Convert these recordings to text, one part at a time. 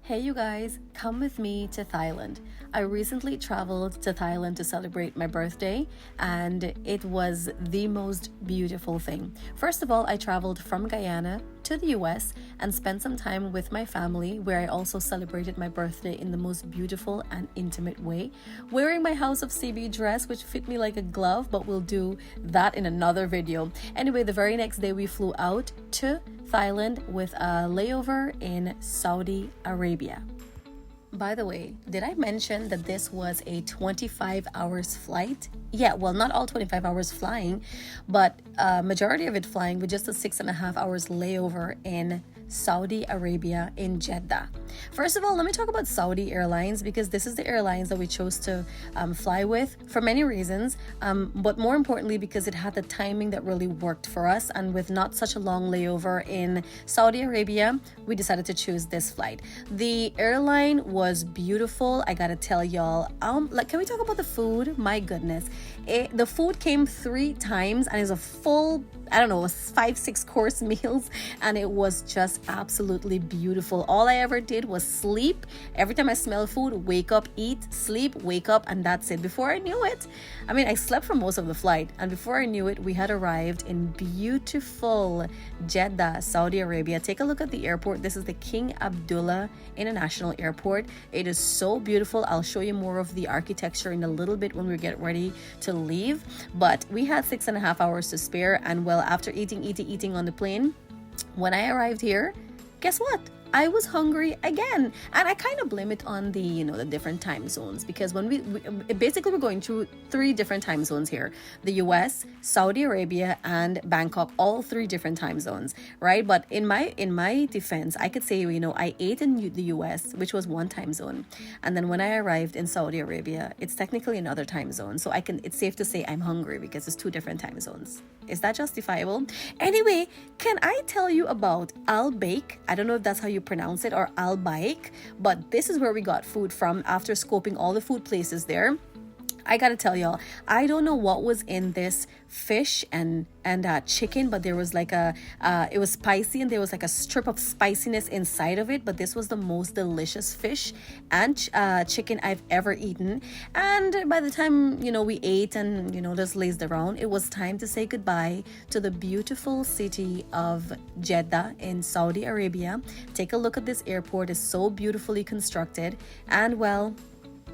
Hey you guys, come with me to Thailand. I recently traveled to Thailand to celebrate my birthday and it was the most beautiful thing. First of all, I traveled from Guyana to the US and spent some time with my family where I also celebrated my birthday in the most beautiful and intimate way, wearing my House of CB dress which fit me like a glove, but we'll do that in another video. Anyway, the very next day we flew out to Thailand with a layover in Saudi Arabia. By the way, did I mention that this was a 25 hours flight? Yeah, well, not all 25 hours flying, but majority of it flying with just a 6.5 hours layover in Saudi Arabia in Jeddah. First of all, let me talk about Saudi Airlines because this is the airlines that we chose to fly with for many reasons, but more importantly because it had the timing that really worked for us, and with not such a long layover in Saudi Arabia, we decided to choose this flight. The airline was beautiful, I gotta tell y'all. Can we talk about the food? My goodness, the food came 3 times and it's a full, I don't know, 5-6 course meals, and it was just absolutely beautiful. All I ever did was sleep. Every time I smell food, wake up, eat, sleep, wake up, and that's it. Before I knew it, I slept for most of the flight, and before I knew it, we had arrived in beautiful Jeddah, Saudi Arabia. Take a look at the airport. This is the King Abdullah International Airport. It is so beautiful. I'll show you more of the architecture in a little bit when we get ready to leave, but we had 6.5 hours to spare, and well, after eating on the plane, when I arrived here, guess what? I was hungry again, and I kind of blame it on the the different time zones, because when we basically we're going through 3 different time zones here: the US, Saudi Arabia, and Bangkok, all 3 different time zones, right? But in my defense, I could say I ate in the US, which was 1 time zone, and then when I arrived in Saudi Arabia, it's technically another time zone, so it's safe to say I'm hungry because it's 2 different time zones. Is that justifiable? Anyway, can I tell you about Al Baik? I don't know if that's how you pronounce it, or Al Baik, but this is where we got food from after scoping all the food places there. I gotta tell y'all, I don't know what was in this fish and chicken, but there was like it was spicy, and there was like a strip of spiciness inside of it, but this was the most delicious fish and chicken I've ever eaten. And by the time we ate and just lazed around, it was time to say goodbye to the beautiful city of Jeddah in Saudi Arabia. Take a look at this airport. It's so beautifully constructed, and well,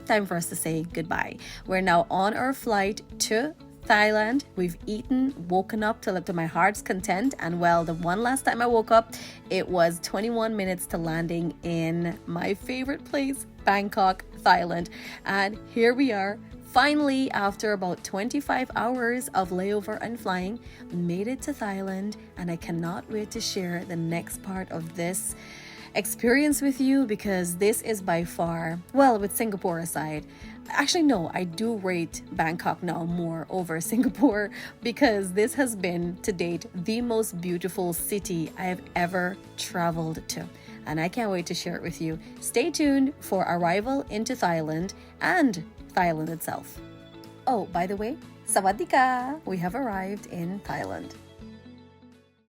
time for us to say goodbye. We're now on our flight to Thailand. We've eaten, woken up to my heart's content, and well, the one last time I woke up, it was 21 minutes to landing in my favorite place, Bangkok, Thailand. And here we are, finally, after about 25 hours of layover and flying, made it to Thailand, and I cannot wait to share the next part of this experience with you, because this is by far, well, with Singapore aside, actually no, I do rate Bangkok now more over Singapore, because this has been to date the most beautiful city I have ever traveled to, and I can't wait to share it with you. Stay tuned for arrival into Thailand and Thailand itself. Oh, by the way, Sawadee ka! We have arrived in Thailand.